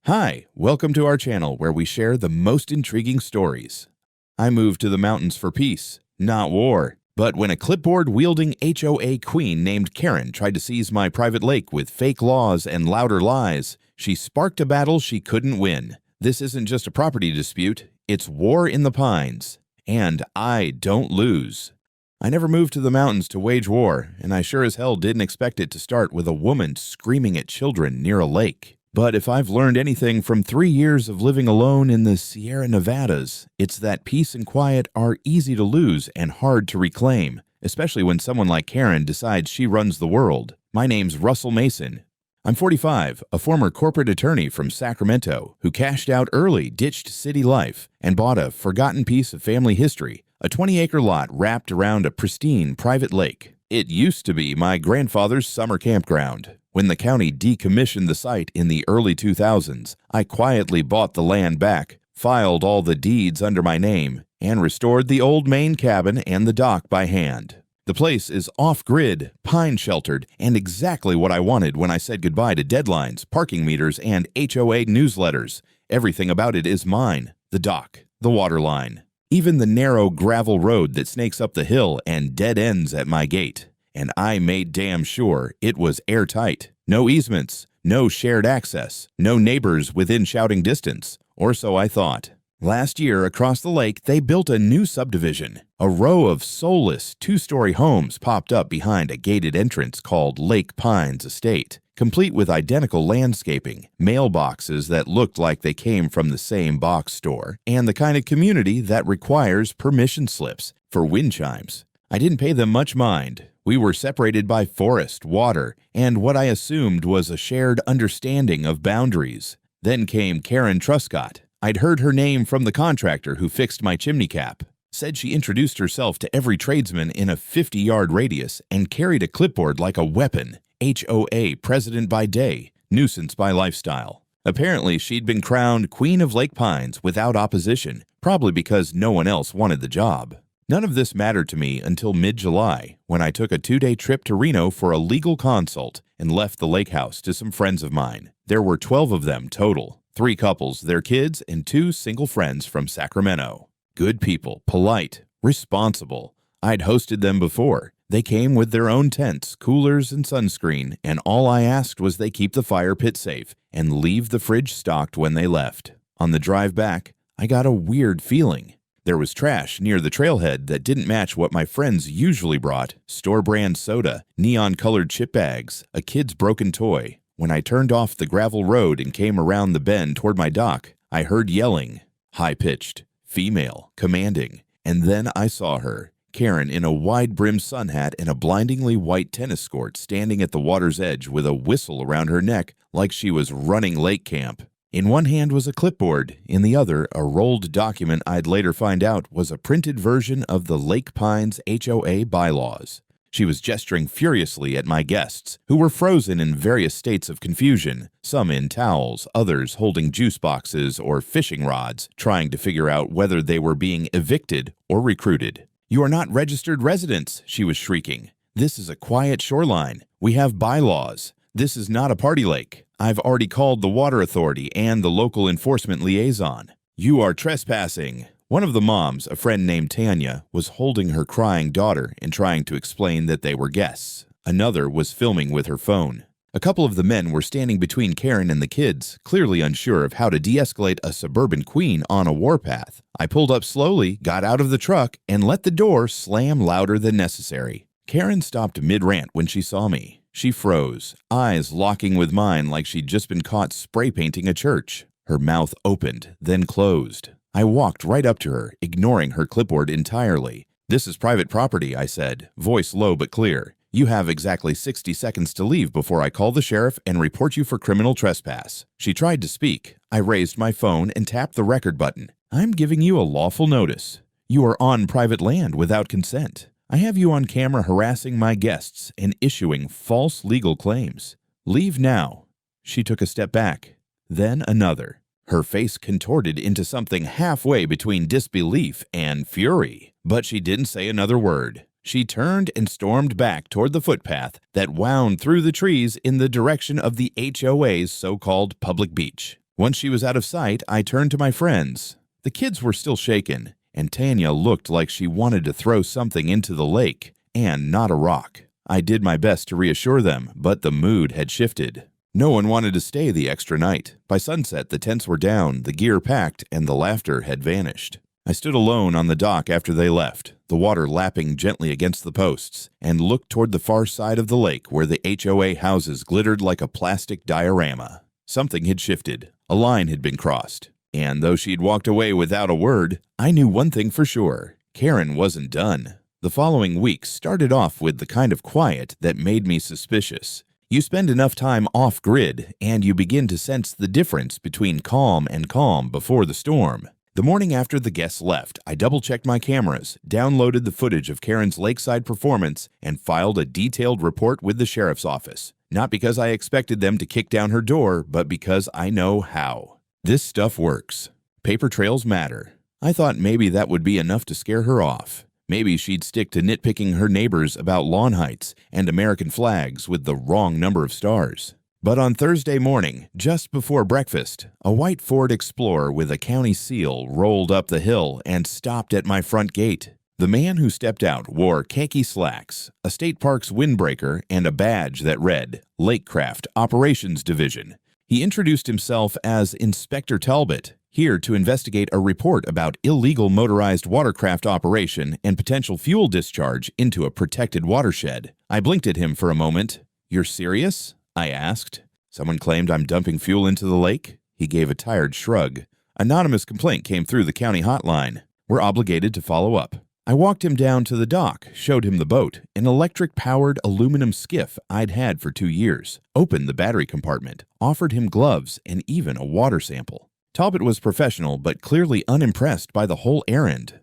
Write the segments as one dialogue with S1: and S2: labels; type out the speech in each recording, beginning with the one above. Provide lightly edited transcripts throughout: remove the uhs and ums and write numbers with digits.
S1: Hi, welcome to our channel where we share the most intriguing stories. I moved to the mountains for peace, not war. But when a clipboard-wielding HOA queen named Karen tried to seize my private lake with fake laws and louder lies, she sparked a battle she couldn't win. This isn't just a property dispute, it's war in the pines. And I don't lose. I never moved to the mountains to wage war, and I sure as hell didn't expect it to start with a woman screaming at children near a lake. But if I've learned anything from 3 years of living alone in the Sierra Nevadas, it's that peace and quiet are easy to lose and hard to reclaim, especially when someone like Karen decides she runs the world. My name's Russell Mason. I'm 45, a former corporate attorney from Sacramento who cashed out early, ditched city life, and bought a forgotten piece of family history, a 20-acre lot wrapped around a pristine private lake. It used to be my grandfather's summer campground. When the county decommissioned the site in the early 2000s, I quietly bought the land back, filed all the deeds under my name, and restored the old main cabin and the dock by hand. The place is off-grid, pine-sheltered, and exactly what I wanted when I said goodbye to deadlines, parking meters, and HOA newsletters. Everything about it is mine: the dock, the water line, even the narrow gravel road that snakes up the hill and dead ends at my gate. And I made damn sure it was airtight. No easements, no shared access, no neighbors within shouting distance, or so I thought. Last year, across the lake, they built a new subdivision. A row of soulless 2-story homes popped up behind a gated entrance called Lake Pines Estate, complete with identical landscaping, mailboxes that looked like they came from the same box store, and the kind of community that requires permission slips for wind chimes. I didn't pay them much mind. We were separated by forest, water, and what I assumed was a shared understanding of boundaries. Then came Karen Truscott. I'd heard her name from the contractor who fixed my chimney cap. Said she introduced herself to every tradesman in a 50-yard radius and carried a clipboard like a weapon. HOA president by day, nuisance by lifestyle. Apparently, she'd been crowned Queen of Lake Pines without opposition, probably because no one else wanted the job. None of this mattered to me until mid-July, when I took a 2-day trip to Reno for a legal consult and left the lake house to some friends of mine. There were 12 of them total, 3 couples, their kids, and 2 single friends from Sacramento. Good people, polite, responsible. I'd hosted them before. They came with their own tents, coolers, and sunscreen, and all I asked was they keep the fire pit safe and leave the fridge stocked when they left. On the drive back, I got a weird feeling. There was trash near the trailhead that didn't match what my friends usually brought: store-brand soda, neon-colored chip bags, a kid's broken toy. When I turned off the gravel road and came around the bend toward my dock, I heard yelling, high-pitched, female, commanding, and then I saw her, Karen, in a wide-brimmed sun hat and a blindingly white tennis skirt, standing at the water's edge with a whistle around her neck like she was running lake camp. In one hand was a clipboard, in the other a rolled document I'd later find out was a printed version of the Lake Pines HOA bylaws. She was gesturing furiously at my guests, who were frozen in various states of confusion, some in towels, others holding juice boxes or fishing rods, trying to figure out whether they were being evicted or recruited. "You are not registered residents," she was shrieking. "This is a quiet shoreline. We have bylaws. This is not a party lake. I've already called the water authority and the local enforcement liaison. You are trespassing." One of the moms, a friend named Tanya, was holding her crying daughter and trying to explain that they were guests. Another was filming with her phone. A couple of the men were standing between Karen and the kids, clearly unsure of how to de-escalate a suburban queen on a warpath. I pulled up slowly, got out of the truck, and let the door slam louder than necessary. Karen stopped mid-rant when she saw me. She froze, eyes locking with mine like she'd just been caught spray painting a church. Her mouth opened, then closed. I walked right up to her, ignoring her clipboard entirely. "This is private property," I said, voice low but clear. "You have exactly 60 seconds to leave before I call the sheriff and report you for criminal trespass." She tried to speak. I raised my phone and tapped the record button. "I'm giving you a lawful notice. You are on private land without consent. I have you on camera harassing my guests and issuing false legal claims. Leave now." She took a step back, then another. Her face contorted into something halfway between disbelief and fury, but she didn't say another word. She turned and stormed back toward the footpath that wound through the trees in the direction of the HOA's so-called public beach. Once she was out of sight, I turned to my friends. The kids were still shaken, and Tanya looked like she wanted to throw something into the lake, and not a rock. I did my best to reassure them, but the mood had shifted. No one wanted to stay the extra night. By sunset, the tents were down, the gear packed, and the laughter had vanished. I stood alone on the dock after they left, the water lapping gently against the posts, and looked toward the far side of the lake where the HOA houses glittered like a plastic diorama. Something had shifted. A line had been crossed. And though she'd walked away without a word, I knew one thing for sure. Karen wasn't done. The following week started off with the kind of quiet that made me suspicious. You spend enough time off-grid, and you begin to sense the difference between calm and calm before the storm. The morning after the guests left, I double-checked my cameras, downloaded the footage of Karen's lakeside performance, and filed a detailed report with the sheriff's office. Not because I expected them to kick down her door, but because I know how. This stuff works. Paper trails matter. I thought maybe that would be enough to scare her off. Maybe she'd stick to nitpicking her neighbors about lawn heights and American flags with the wrong number of stars. But on Thursday morning, just before breakfast, a white Ford Explorer with a county seal rolled up the hill and stopped at my front gate. The man who stepped out wore khaki slacks, a state park's windbreaker, and a badge that read, Lakecraft Operations Division. He introduced himself as Inspector Talbot, here to investigate a report about illegal motorized watercraft operation and potential fuel discharge into a protected watershed. I blinked at him for a moment. "You're serious?" I asked. "Someone claimed I'm dumping fuel into the lake?" He gave a tired shrug. "Anonymous complaint came through the county hotline. We're obligated to follow up." I walked him down to the dock, showed him the boat, an electric-powered aluminum skiff I'd had for 2 years, opened the battery compartment, offered him gloves, and even a water sample. Talbot was professional, but clearly unimpressed by the whole errand.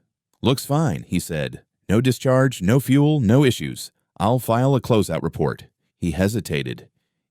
S1: "Looks fine," he said. "No discharge, no fuel, no issues. I'll file a closeout report." He hesitated.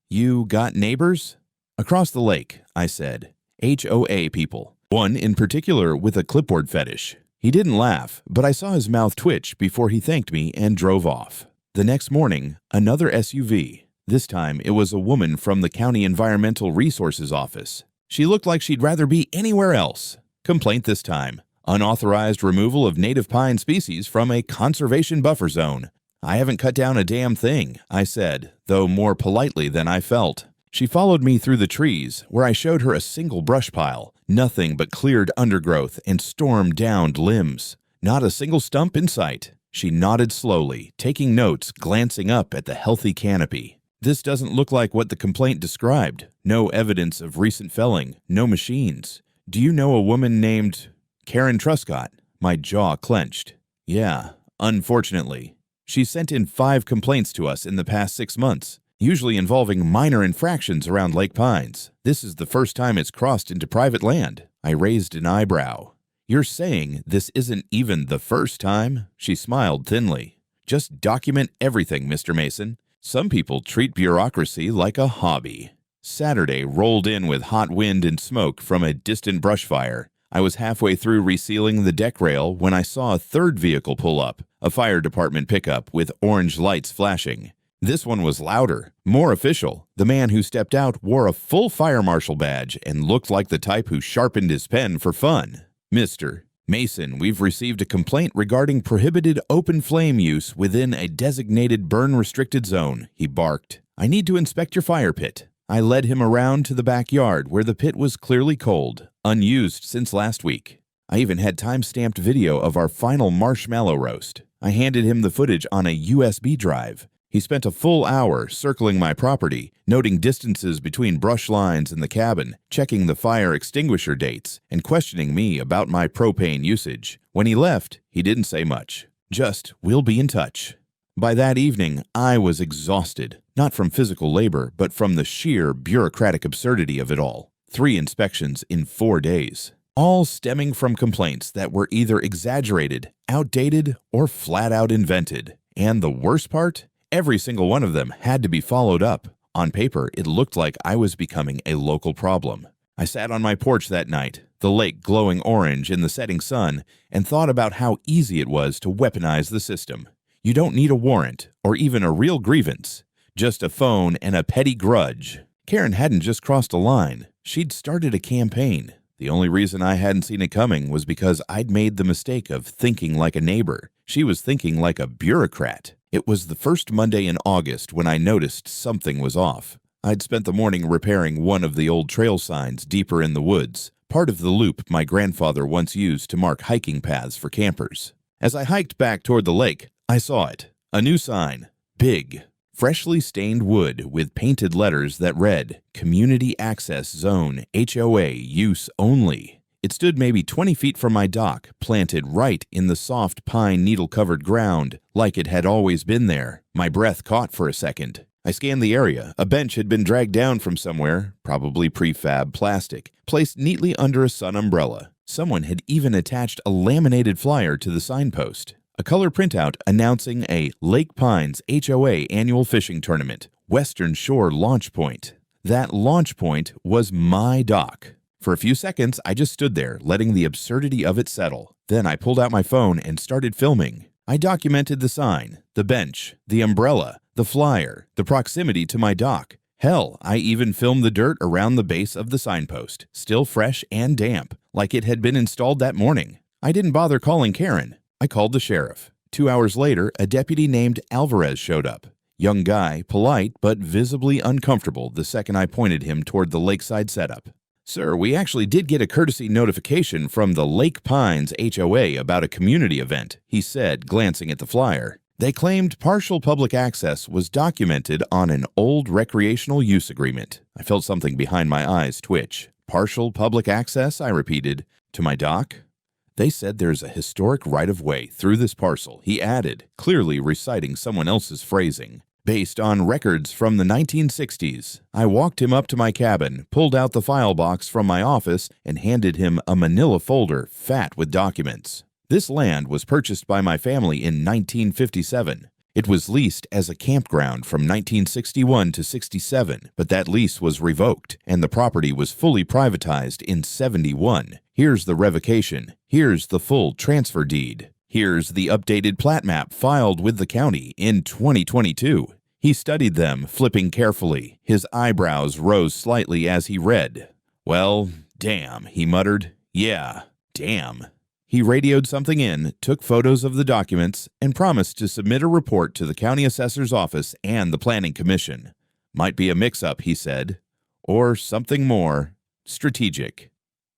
S1: "You got neighbors?" "Across the lake," I said. "HOA people. One in particular with a clipboard fetish." He didn't laugh, but I saw his mouth twitch before he thanked me and drove off. The next morning, another SUV. This time, it was a woman from the County Environmental Resources Office. She looked like she'd rather be anywhere else. Complaint this time. Unauthorized removal of native pine species from a conservation buffer zone. "I haven't cut down a damn thing," I said, though more politely than I felt. She followed me through the trees, where I showed her a single brush pile, nothing but cleared undergrowth and storm-downed limbs. Not a single stump in sight. She nodded slowly, taking notes, glancing up at the healthy canopy. "This doesn't look like what the complaint described. No evidence of recent felling, no machines. Do you know a woman named Karen Truscott?" My jaw clenched. "Yeah, unfortunately. She sent in 5 complaints to us in the past 6 months, usually involving minor infractions around Lake Pines. This is the first time it's crossed into private land." I raised an eyebrow. "You're saying this isn't even the first time?" She smiled thinly. "Just document everything, Mr. Mason. Some people treat bureaucracy like a hobby." Saturday rolled in with hot wind and smoke from a distant brush fire. I was halfway through resealing the deck rail when I saw a third vehicle pull up, a fire department pickup with orange lights flashing. This one was louder, more official. The man who stepped out wore a full fire marshal badge and looked like the type who sharpened his pen for fun. "Mr. Mason, we've received a complaint regarding prohibited open flame use within a designated burn-restricted zone," he barked. "I need to inspect your fire pit." I led him around to the backyard where the pit was clearly cold, unused since last week. I even had time-stamped video of our final marshmallow roast. I handed him the footage on a USB drive. He spent a full hour circling my property, noting distances between brush lines in the cabin, checking the fire extinguisher dates, and questioning me about my propane usage. When he left, he didn't say much. Just, "We'll be in touch." By that evening, I was exhausted, not from physical labor, but from the sheer bureaucratic absurdity of it all. 3 inspections in 4 days, all stemming from complaints that were either exaggerated, outdated, or flat out invented. And the worst part? Every single one of them had to be followed up. On paper, it looked like I was becoming a local problem. I sat on my porch that night, the lake glowing orange in the setting sun, and thought about how easy it was to weaponize the system. You don't need a warrant, or even a real grievance. Just a phone and a petty grudge. Karen hadn't just crossed a line. She'd started a campaign. The only reason I hadn't seen it coming was because I'd made the mistake of thinking like a neighbor. She was thinking like a bureaucrat. It was the first Monday in August when I noticed something was off. I'd spent the morning repairing one of the old trail signs deeper in the woods, part of the loop my grandfather once used to mark hiking paths for campers. As I hiked back toward the lake, I saw it. A new sign. Big. Freshly stained wood with painted letters that read, Community Access Zone, HOA, Use Only. It stood maybe 20 feet from my dock, planted right in the soft pine needle-covered ground, like it had always been there. My breath caught for a second. I scanned the area. A bench had been dragged down from somewhere, probably prefab plastic, placed neatly under a sun umbrella. Someone had even attached a laminated flyer to the signpost. A color printout announcing a Lake Pines HOA annual fishing tournament, Western Shore Launch Point. That launch point was my dock. For a few seconds, I just stood there, letting the absurdity of it settle. Then I pulled out my phone and started filming. I documented the sign, the bench, the umbrella, the flyer, the proximity to my dock. Hell, I even filmed the dirt around the base of the signpost, still fresh and damp, like it had been installed that morning. I didn't bother calling Karen. I called the sheriff. 2 hours later, a deputy named Alvarez showed up. Young guy, polite, but visibly uncomfortable the second I pointed him toward the lakeside setup. Sir, we actually did get a courtesy notification from the Lake Pines HOA about a community event, he said, glancing at the flyer. They claimed partial public access was documented on an old recreational use agreement. I felt something behind my eyes twitch. Partial public access, I repeated. To my dock? They said there's a historic right-of-way through this parcel, he added, clearly reciting someone else's phrasing. Based on records from the 1960s, I walked him up to my cabin, pulled out the file box from my office, and handed him a manila folder fat with documents. This land was purchased by my family in 1957. It was leased as a campground from 1961 to 67, but that lease was revoked, and the property was fully privatized in 71. Here's the revocation. Here's the full transfer deed. Here's the updated plat map filed with the county in 2022. He studied them, flipping carefully. His eyebrows rose slightly as he read. Well, damn, he muttered. Yeah, damn. He radioed something in, took photos of the documents, and promised to submit a report to the county assessor's office and the planning commission. Might be a mix-up, he said. Or something more strategic.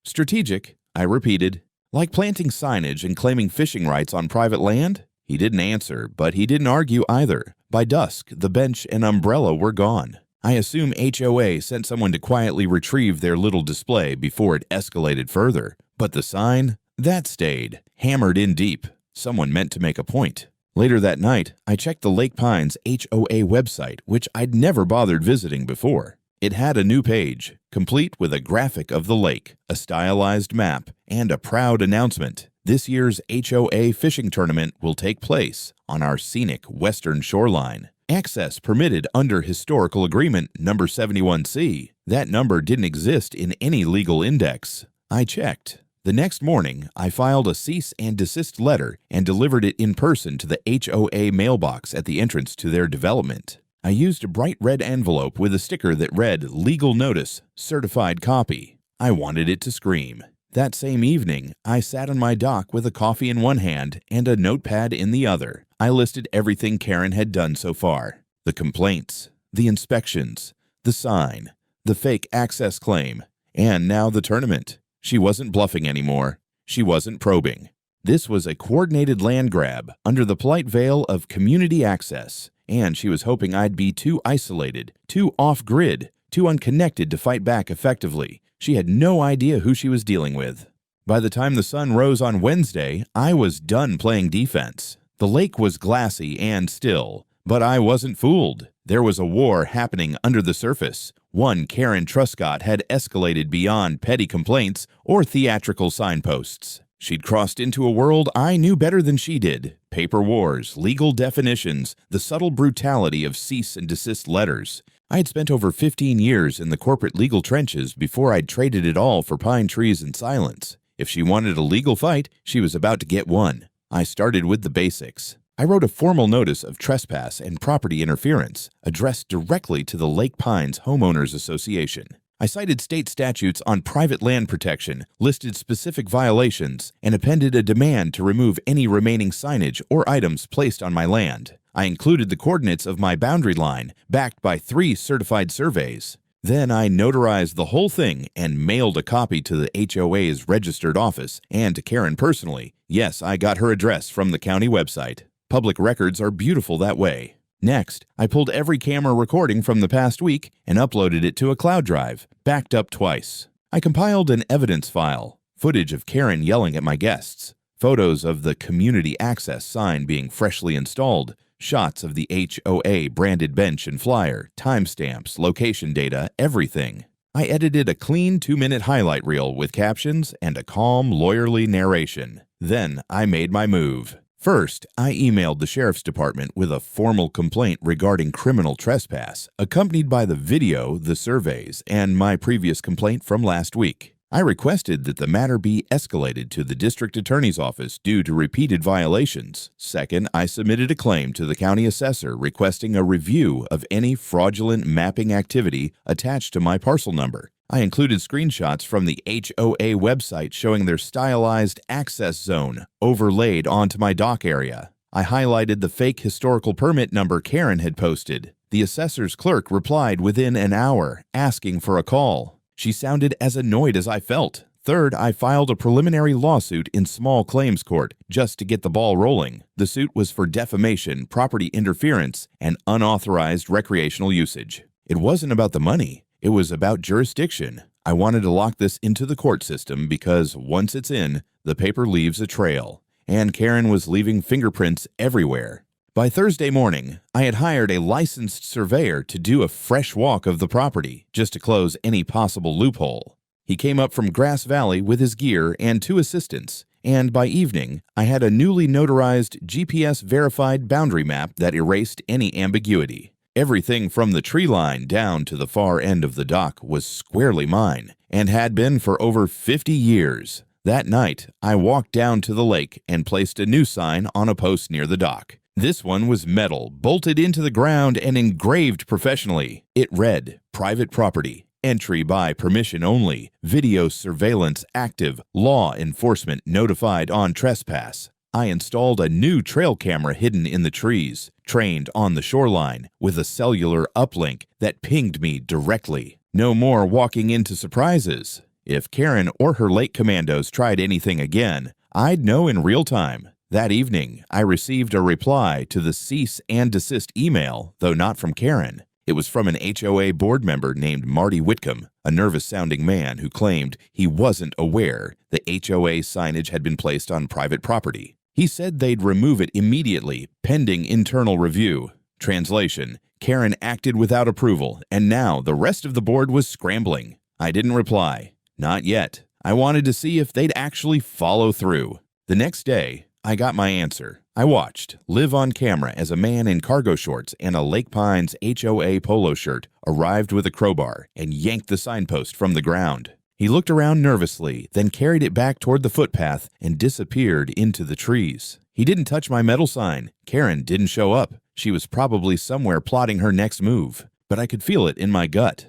S1: Strategic, I repeated. Like planting signage and claiming fishing rights on private land? He didn't answer, but he didn't argue either. By dusk, the bench and umbrella were gone. I assume HOA sent someone to quietly retrieve their little display before it escalated further. But the sign? That stayed, hammered in deep. Someone meant to make a point. Later that night, I checked the Lake Pines HOA website, which I'd never bothered visiting before. It had a new page, complete with a graphic of the lake, a stylized map, and a proud announcement. This year's HOA fishing tournament will take place on our scenic western shoreline. Access permitted under Historical Agreement number 71C. That number didn't exist in any legal index. I checked. The next morning, I filed a cease and desist letter and delivered it in person to the HOA mailbox at the entrance to their development. I used a bright red envelope with a sticker that read, Legal Notice, Certified Copy. I wanted it to scream. That same evening, I sat on my dock with a coffee in one hand and a notepad in the other. I listed everything Karen had done so far. The complaints, the inspections, the sign, the fake access claim, and now the tournament. She wasn't bluffing anymore. She wasn't probing. This was a coordinated land grab under the polite veil of community access, and she was hoping I'd be too isolated, too off-grid, too unconnected to fight back effectively. She had no idea who she was dealing with. By the time the sun rose on Wednesday, I was done playing defense. The lake was glassy and still, but I wasn't fooled. There was a war happening under the surface. One Karen Truscott had escalated beyond petty complaints or theatrical signposts. She'd crossed into a world I knew better than she did. Paper wars, legal definitions, the subtle brutality of cease and desist letters. I had spent over 15 years in the corporate legal trenches before I'd traded it all for pine trees and silence. If she wanted a legal fight, she was about to get one. I started with the basics. I wrote a formal notice of trespass and property interference, addressed directly to the Lake Pines Homeowners Association. I cited state statutes on private land protection, listed specific violations, and appended a demand to remove any remaining signage or items placed on my land. I included the coordinates of my boundary line, backed by 3 certified surveys. Then I notarized the whole thing and mailed a copy to the HOA's registered office and to Karen personally. Yes, I got her address from the county website. Public records are beautiful that way. Next, I pulled every camera recording from the past week and uploaded it to a cloud drive, backed up twice. I compiled an evidence file, footage of Karen yelling at my guests, photos of the community access sign being freshly installed, shots of the HOA branded bench and flyer, timestamps, location data, everything. I edited a clean 2-minute highlight reel with captions and a calm, lawyerly narration. Then I made my move. First, I emailed the sheriff's department with a formal complaint regarding criminal trespass, accompanied by the video, the surveys, and my previous complaint from last week. I requested that the matter be escalated to the district attorney's office due to repeated violations. Second, I submitted a claim to the county assessor requesting a review of any fraudulent mapping activity attached to my parcel number. I included screenshots from the HOA website showing their stylized access zone overlaid onto my dock area. I highlighted the fake historical permit number Karen had posted. The assessor's clerk replied within an hour, asking for a call. She sounded as annoyed as I felt. Third, I filed a preliminary lawsuit in small claims court just to get the ball rolling. The suit was for defamation, property interference, and unauthorized recreational usage. It wasn't about the money. It was about jurisdiction. I wanted to lock this into the court system because once it's in, the paper leaves a trail. And Karen was leaving fingerprints everywhere. By Thursday morning, I had hired a licensed surveyor to do a fresh walk of the property, just to close any possible loophole. He came up from Grass Valley with his gear and 2 assistants, and by evening, I had a newly notarized GPS-verified boundary map that erased any ambiguity. Everything from the tree line down to the far end of the dock was squarely mine, and had been for over 50 years. That night, I walked down to the lake and placed a new sign on a post near the dock. This one was metal, bolted into the ground and engraved professionally. It read, "Private property, entry by permission only, video surveillance active, law enforcement notified on trespass." I installed a new trail camera hidden in the trees, trained on the shoreline, with a cellular uplink that pinged me directly. No more walking into surprises. If Karen or her lake commandos tried anything again, I'd know in real time. That evening, I received a reply to the cease and desist email, though not from Karen. It was from an HOA board member named Marty Whitcomb, a nervous-sounding man who claimed he wasn't aware the HOA signage had been placed on private property. He said they'd remove it immediately, pending internal review. Translation: Karen acted without approval, and now the rest of the board was scrambling. I didn't reply. Not yet. I wanted to see if they'd actually follow through. The next day, I got my answer. I watched, live on camera, as a man in cargo shorts and a Lake Pines HOA polo shirt arrived with a crowbar and yanked the signpost from the ground. He looked around nervously, then carried it back toward the footpath and disappeared into the trees. He didn't touch my metal sign. Karen didn't show up. She was probably somewhere plotting her next move, but I could feel it in my gut.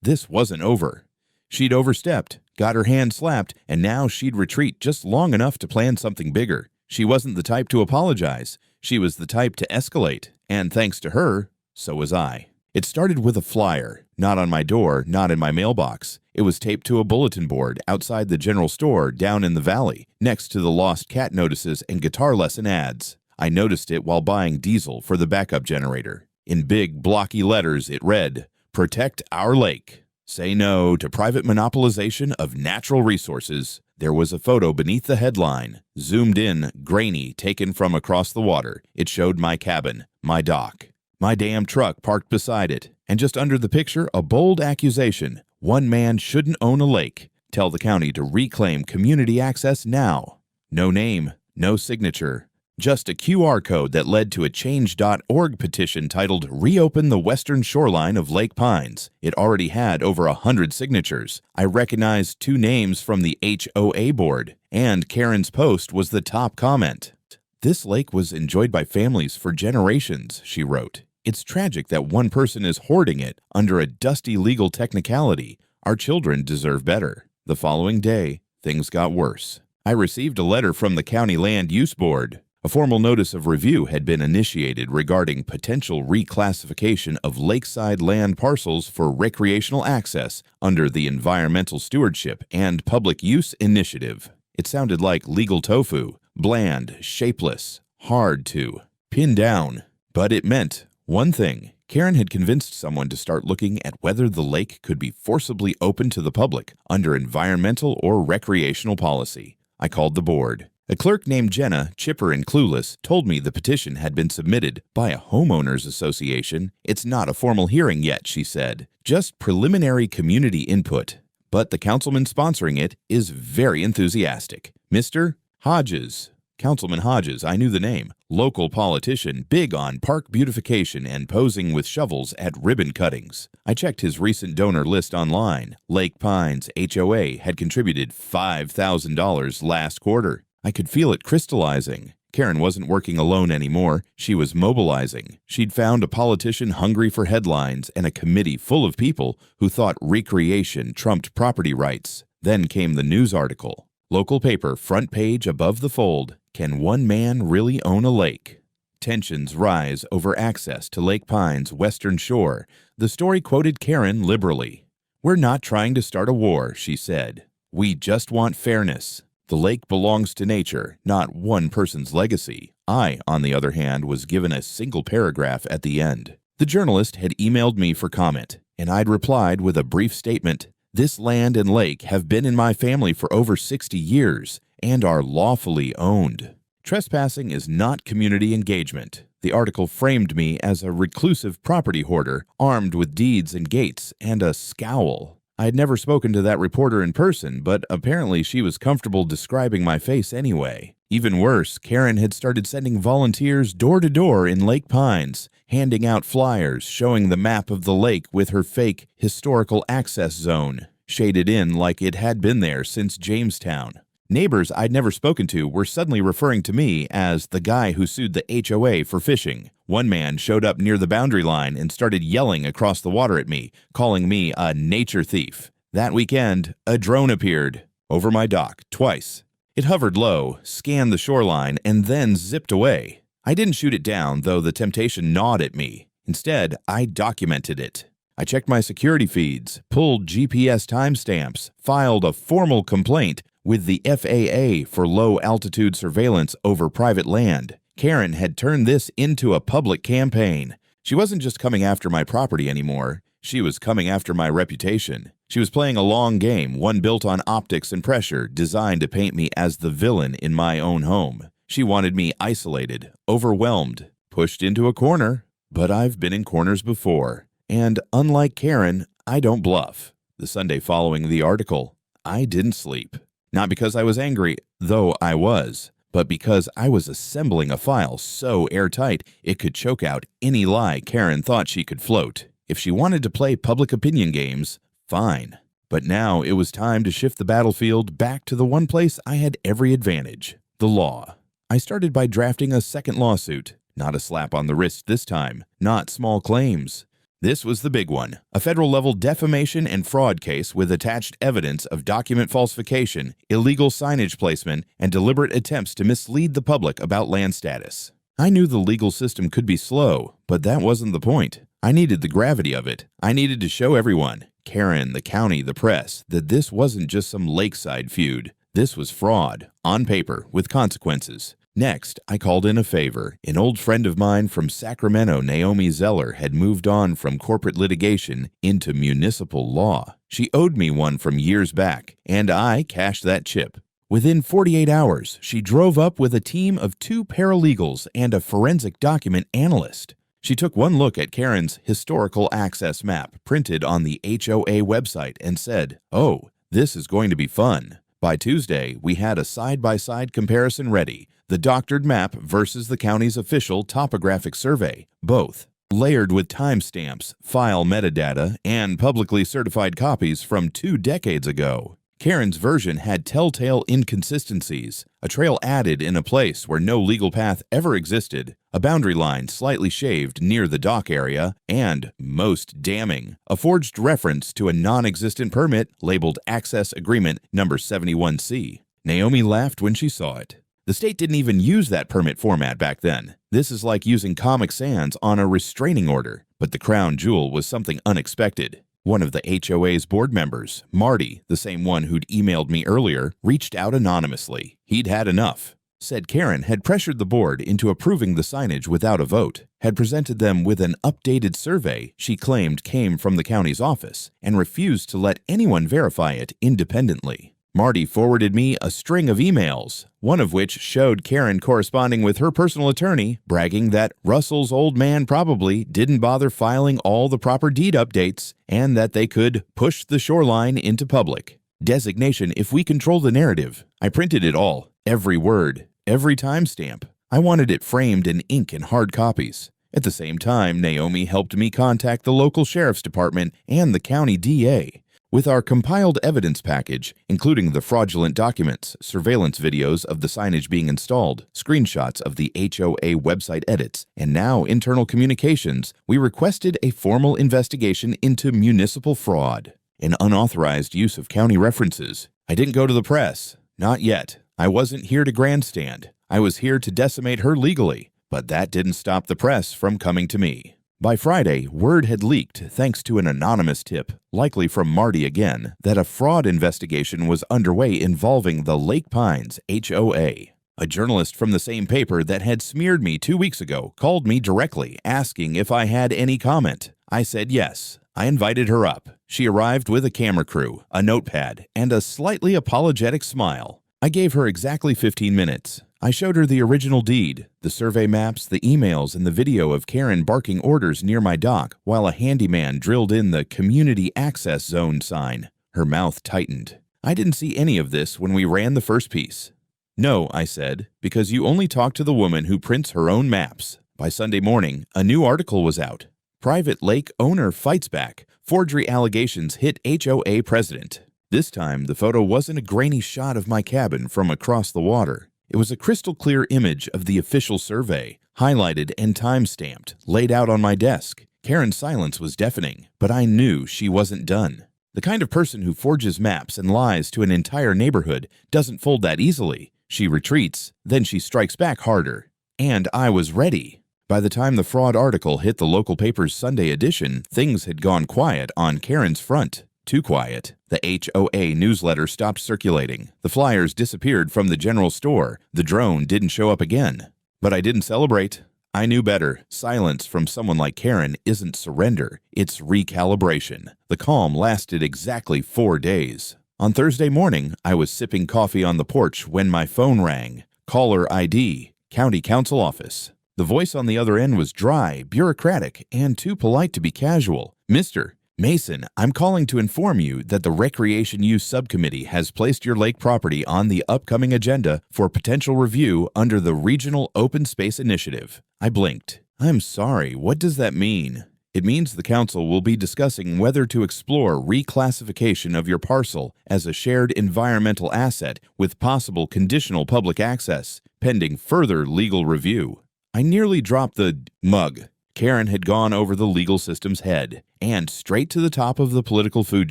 S1: This wasn't over. She'd overstepped, got her hand slapped, and now she'd retreat just long enough to plan something bigger. She wasn't the type to apologize. She was the type to escalate. And thanks to her, so was I. It started with a flyer, not on my door, not in my mailbox. It was taped to a bulletin board outside the general store down in the valley, next to the lost cat notices and guitar lesson ads. I noticed it while buying diesel for the backup generator. In big, blocky letters, it read, "Protect our lake. Say no to private monopolization of natural resources." There was a photo beneath the headline, zoomed in, grainy, taken from across the water. It showed my cabin, my dock, my damn truck parked beside it, and just under the picture, a bold accusation. One man shouldn't own a lake. Tell the county to reclaim community access now. No name, no signature. Just a QR code that led to a change.org petition titled "Reopen the Western Shoreline of Lake Pines." It already had over 100 signatures. I recognized 2 names from the HOA board, and Karen's post was the top comment. "This lake was enjoyed by families for generations," she wrote. "It's tragic that one person is hoarding it under a dusty legal technicality. Our children deserve better. The following day, things got worse. I received a letter from the County Land Use Board. A formal notice of review had been initiated regarding potential reclassification of lakeside land parcels for recreational access under the Environmental Stewardship and Public Use Initiative. It sounded like legal tofu, bland, shapeless, hard to pin down. But it meant one thing. Karen had convinced someone to start looking at whether the lake could be forcibly opened to the public under environmental or recreational policy. I called the board. A clerk named Jenna, chipper and clueless, told me the petition had been submitted by a homeowners association. It's not a formal hearing yet, she said. Just preliminary community input. But the councilman sponsoring it is very enthusiastic. Mr. Hodges. Councilman Hodges, I knew the name. Local politician, big on park beautification and posing with shovels at ribbon cuttings. I checked his recent donor list online. Lake Pines HOA had contributed $5,000 last quarter. I could feel it crystallizing. Karen wasn't working alone anymore. She was mobilizing. She'd found a politician hungry for headlines and a committee full of people who thought recreation trumped property rights. Then came the news article. Local paper, front page above the fold. Can one man really own a lake? Tensions rise over access to Lake Pines' western shore. The story quoted Karen liberally. "We're not trying to start a war," she said. "We just want fairness. The lake belongs to nature, not one person's legacy." I, on the other hand, was given a single paragraph at the end. The journalist had emailed me for comment, and I'd replied with a brief statement. "This land and lake have been in my family for over 60 years and are lawfully owned." Trespassing is not community engagement. The article framed me as a reclusive property hoarder, armed with deeds and gates and a scowl. I had never spoken to that reporter in person, but apparently she was comfortable describing my face anyway. Even worse, Karen had started sending volunteers door to door in Lake Pines, handing out flyers showing the map of the lake with her fake historical access zone, shaded in like it had been there since Jamestown. Neighbors I'd never spoken to were suddenly referring to me as the guy who sued the HOA for fishing. One man showed up near the boundary line and started yelling across the water at me, calling me a nature thief. That weekend, a drone appeared over my dock twice. It hovered low, scanned the shoreline, and then zipped away. I didn't shoot it down, though the temptation gnawed at me. Instead, I documented it. I checked my security feeds, pulled GPS timestamps, filed a formal complaint with the FAA for low-altitude surveillance over private land. Karen had turned this into a public campaign. She wasn't just coming after my property anymore. She was coming after my reputation. She was playing a long game, one built on optics and pressure, designed to paint me as the villain in my own home. She wanted me isolated, overwhelmed, pushed into a corner. But I've been in corners before. And unlike Karen, I don't bluff. The Sunday following the article, I didn't sleep. Not because I was angry, though I was, but because I was assembling a file so airtight it could choke out any lie Karen thought she could float. If she wanted to play public opinion games, fine. But now it was time to shift the battlefield back to the one place I had every advantage, the law. I started by drafting a second lawsuit. Not a slap on the wrist this time, not small claims. This was the big one, a federal-level defamation and fraud case with attached evidence of document falsification, illegal signage placement, and deliberate attempts to mislead the public about land status. I knew the legal system could be slow, but that wasn't the point. I needed the gravity of it. I needed to show everyone, Karen, the county, the press, that this wasn't just some lakeside feud. This was fraud, on paper, with consequences. Next, I called in a favor. An old friend of mine from Sacramento, Naomi Zeller, had moved on from corporate litigation into municipal law. She owed me one from years back, and I cashed that chip. Within 48 hours, she drove up with a team of 2 paralegals and a forensic document analyst. She took one look at Karen's historical access map printed on the HOA website and said, "Oh, this is going to be fun." By Tuesday, we had a side-by-side comparison ready. The doctored map versus the county's official topographic survey, both layered with timestamps, file metadata, and publicly certified copies from 2 decades ago. Karen's version had telltale inconsistencies, a trail added in a place where no legal path ever existed, a boundary line slightly shaved near the dock area, and, most damning, a forged reference to a non-existent permit labeled Access Agreement Number 71C. Naomi laughed when she saw it. The state didn't even use that permit format back then. This is like using Comic Sans on a restraining order, but the crown jewel was something unexpected. One of the HOA's board members, Marty, the same one who'd emailed me earlier, reached out anonymously. He'd had enough. Said Karen had pressured the board into approving the signage without a vote, had presented them with an updated survey she claimed came from the county's office, and refused to let anyone verify it independently. Marty forwarded me a string of emails, one of which showed Karen corresponding with her personal attorney, bragging that Russell's old man probably didn't bother filing all the proper deed updates and that they could push the Shoreline into public. Designation if we control the narrative. I printed it all, every word, every timestamp. I wanted it framed in ink and hard copies. At the same time, Naomi helped me contact the local sheriff's department and the county DA. With our compiled evidence package, including the fraudulent documents, surveillance videos of the signage being installed, screenshots of the HOA website edits, and now internal communications, we requested a formal investigation into municipal fraud, an unauthorized use of county references. I didn't go to the press. Not yet. I wasn't here to grandstand. I was here to decimate her legally, but that didn't stop the press from coming to me. By Friday, word had leaked, thanks to an anonymous tip, likely from Marty again, that a fraud investigation was underway involving the Lake Pines HOA. A journalist from the same paper that had smeared me 2 weeks ago called me directly, asking if I had any comment. I said yes. I invited her up. She arrived with a camera crew, a notepad, and a slightly apologetic smile. I gave her exactly 15 minutes. I showed her the original deed, the survey maps, the emails, and the video of Karen barking orders near my dock while a handyman drilled in the Community Access Zone sign. Her mouth tightened. I didn't see any of this when we ran the first piece. No, I said, because you only talk to the woman who prints her own maps. By Sunday morning, a new article was out. Private lake owner fights back. Forgery allegations hit HOA president. This time, the photo wasn't a grainy shot of my cabin from across the water. It was a crystal-clear image of the official survey, highlighted and time-stamped, laid out on my desk. Karen's silence was deafening, but I knew she wasn't done. The kind of person who forges maps and lies to an entire neighborhood doesn't fold that easily. She retreats, then she strikes back harder. And I was ready. By the time the fraud article hit the local paper's Sunday edition, things had gone quiet on Karen's front. Too quiet. The HOA newsletter stopped circulating. The flyers disappeared from the general store. The drone didn't show up again. But I didn't celebrate. I knew better. Silence from someone like Karen isn't surrender. It's recalibration. The calm lasted exactly 4 days. On Thursday morning, I was sipping coffee on the porch when my phone rang. Caller ID, County Council Office. The voice on the other end was dry, bureaucratic, and too polite to be casual. Mr. Mason, I'm calling to inform you that the Recreation Use Subcommittee has placed your lake property on the upcoming agenda for potential review under the Regional Open Space Initiative. I blinked. I'm sorry, what does that mean? It means the council will be discussing whether to explore reclassification of your parcel as a shared environmental asset with possible conditional public access, pending further legal review. I nearly dropped the mug. Karen had gone over the legal system's head, and straight to the top of the political food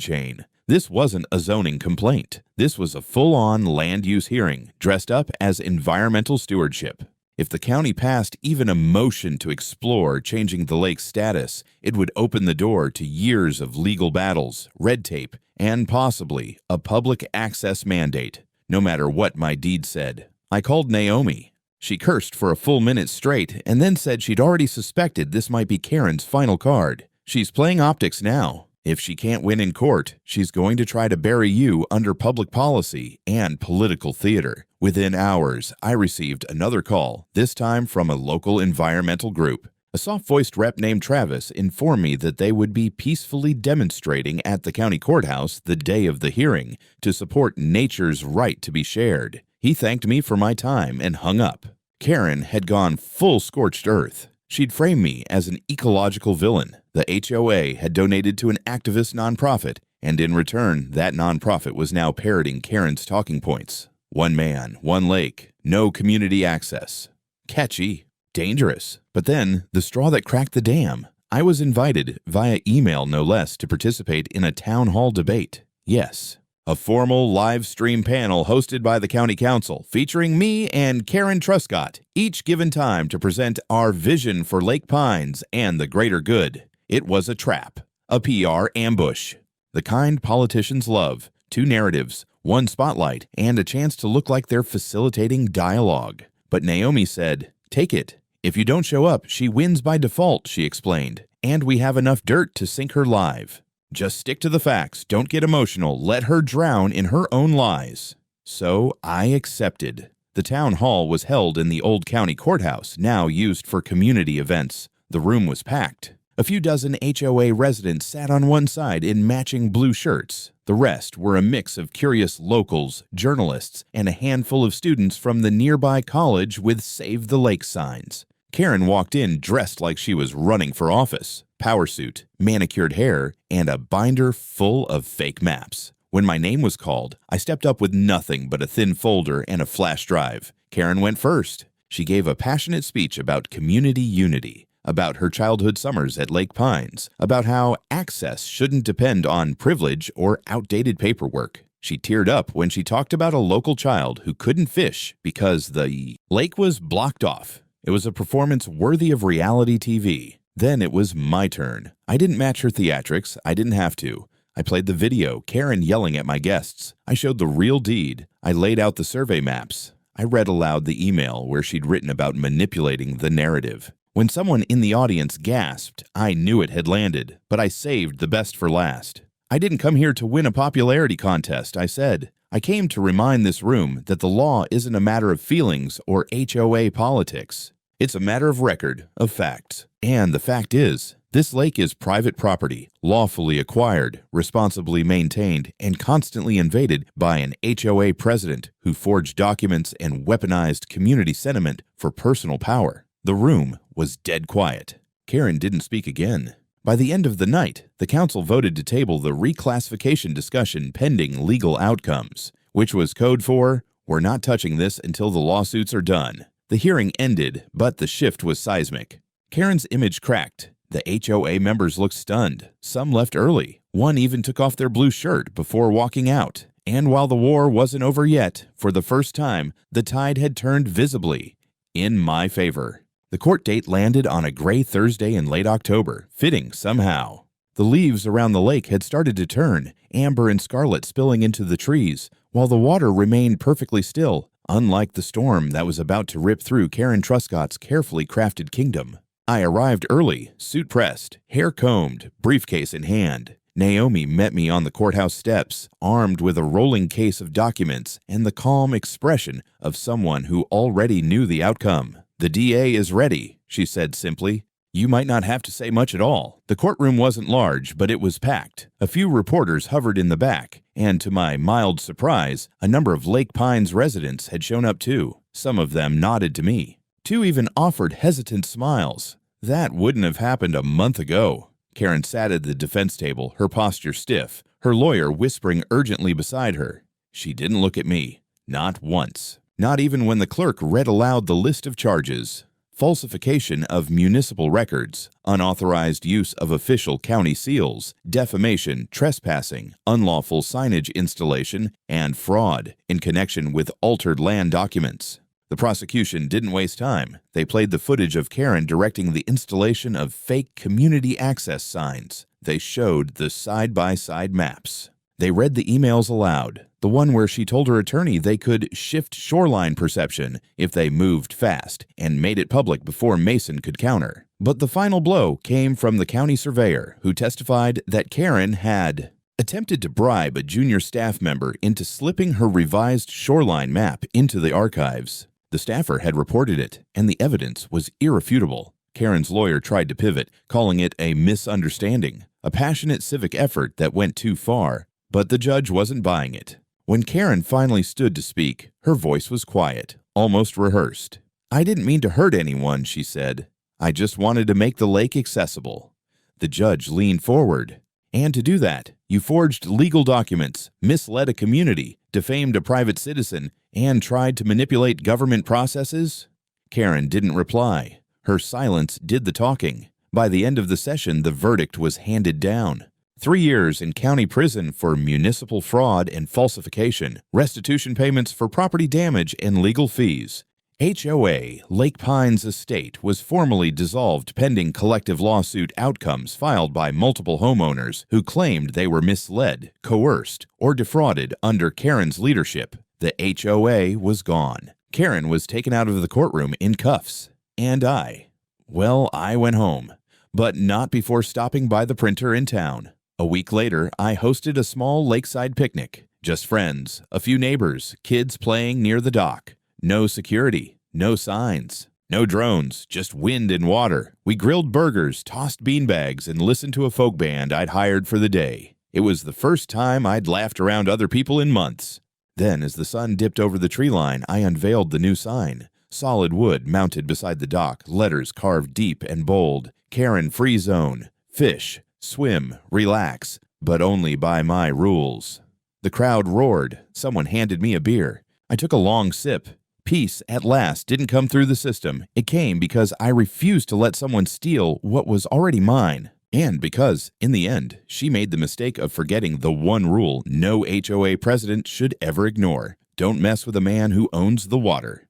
S1: chain. This wasn't a zoning complaint. This was a full-on land use hearing, dressed up as environmental stewardship. If the county passed even a motion to explore changing the lake's status, it would open the door to years of legal battles, red tape, and possibly a public access mandate, no matter what my deed said. I called Naomi. She cursed for a full minute straight and then said she'd already suspected this might be Karen's final card. She's playing optics now. If she can't win in court, she's going to try to bury you under public policy and political theater. Within hours, I received another call, this time from a local environmental group. A soft-voiced rep named Travis informed me that they would be peacefully demonstrating at the county courthouse the day of the hearing to support nature's right to be shared. He thanked me for my time and hung up. Karen had gone full scorched earth. She'd framed me as an ecological villain. The HOA had donated to an activist nonprofit, And in return, that nonprofit was now parroting Karen's talking points. One man, one lake, no community access. Catchy, dangerous. But then, the straw that cracked the dam. I was invited, via email no less, to participate in a town hall debate. Yes, a formal live stream panel hosted by the county council, featuring me and Karen Truscott, each given time to present our vision for Lake Pines and the greater good. It was a trap, a PR ambush. The kind politicians love: 2 narratives, 1 spotlight, and a chance to look like they're facilitating dialogue. But Naomi said, "Take it. If you don't show up, she wins by default," she explained, "and we have enough dirt to sink her live. Just stick to the facts, don't get emotional, let her drown in her own lies." So I accepted. The town hall was held in the old county courthouse, now used for community events. The room was packed. A few dozen HOA residents sat on one side in matching blue shirts. The rest were a mix of curious locals, journalists, and a handful of students from the nearby college with Save the Lake signs. Karen walked in dressed like she was running for office. Power suit, manicured hair, and a binder full of fake maps. When my name was called, I stepped up with nothing but a thin folder and a flash drive. Karen went first. She gave a passionate speech about community unity, about her childhood summers at Lake Pines, about how access shouldn't depend on privilege or outdated paperwork. She teared up when she talked about a local child who couldn't fish because the lake was blocked off. It was a performance worthy of reality TV. Then it was my turn. I didn't match her theatrics. I didn't have to. I played the video, Karen yelling at my guests. I showed the real deed. I laid out the survey maps. I read aloud the email where she'd written about manipulating the narrative. When someone in the audience gasped, I knew it had landed, but I saved the best for last. "I didn't come here to win a popularity contest," I said. "I came to remind this room that the law isn't a matter of feelings or HOA politics. It's a matter of record, of facts. And the fact is, this lake is private property, lawfully acquired, responsibly maintained, and constantly invaded by an HOA president who forged documents and weaponized community sentiment for personal power." The room was dead quiet. Karen didn't speak again. By the end of the night, the council voted to table the reclassification discussion pending legal outcomes, which was code for, "We're not touching this until the lawsuits are done." The hearing ended, but the shift was seismic. Karen's image cracked. The HOA members looked stunned. Some left early. One even took off their blue shirt before walking out. And while the war wasn't over yet, for the first time, the tide had turned visibly in my favor. The court date landed on a gray Thursday in late October, fitting somehow. The leaves around the lake had started to turn, amber and scarlet spilling into the trees, while the water remained perfectly still, unlike the storm that was about to rip through Karen Truscott's carefully crafted kingdom. I arrived early, suit pressed, hair combed, briefcase in hand. Naomi met me on the courthouse steps, armed with a rolling case of documents and the calm expression of someone who already knew the outcome. "The DA is ready," she said simply. You might not have to say much at all. The courtroom wasn't large, but it was packed. A few reporters hovered in the back, and to my mild surprise, a number of Lake Pines residents had shown up too. Some of them nodded to me. 2 even offered hesitant smiles. That wouldn't have happened a month ago. Karen sat at the defense table, her posture stiff, her lawyer whispering urgently beside her. She didn't look at me. Not once. Not even when the clerk read aloud the list of charges. Falsification of municipal records, unauthorized use of official county seals, defamation, trespassing, unlawful signage installation, and fraud in connection with altered land documents. The prosecution didn't waste time. They played the footage of Karen directing the installation of fake community access signs. They showed the side-by-side maps. They read the emails aloud, the one where she told her attorney they could shift shoreline perception if they moved fast, and made it public before Mason could counter. But the final blow came from the county surveyor, who testified that Karen had attempted to bribe a junior staff member into slipping her revised shoreline map into the archives. The staffer had reported it, and the evidence was irrefutable. Karen's lawyer tried to pivot, calling it a misunderstanding, a passionate civic effort that went too far. But the judge wasn't buying it. When Karen finally stood to speak, her voice was quiet, almost rehearsed. "I didn't mean to hurt anyone," she said. "I just wanted to make the lake accessible." The judge leaned forward. And to do that, you forged legal documents, misled a community, defamed a private citizen, and tried to manipulate government processes? Karen didn't reply. Her silence did the talking. By the end of the session, the verdict was handed down. 3 years in county prison for municipal fraud and falsification, restitution payments for property damage, and legal fees. HOA Lake Pines Estate was formally dissolved pending collective lawsuit outcomes filed by multiple homeowners who claimed they were misled, coerced, or defrauded under Karen's leadership. The HOA was gone. Karen was taken out of the courtroom in cuffs. And I went home, but not before stopping by the printer in town. A week later, I hosted a small lakeside picnic. Just friends, a few neighbors, kids playing near the dock. No security, no signs, no drones, just wind and water. We grilled burgers, tossed beanbags, and listened to a folk band I'd hired for the day. It was the first time I'd laughed around other people in months. Then, as the sun dipped over the tree line, I unveiled the new sign. Solid wood mounted beside the dock, letters carved deep and bold. Karen Free Zone. Fish, swim, relax, but only by my rules. The crowd roared. Someone handed me a beer. I took a long sip. Peace, at last, didn't come through the system. It came because I refused to let someone steal what was already mine. And because, in the end, she made the mistake of forgetting the one rule no HOA president should ever ignore. Don't mess with a man who owns the water.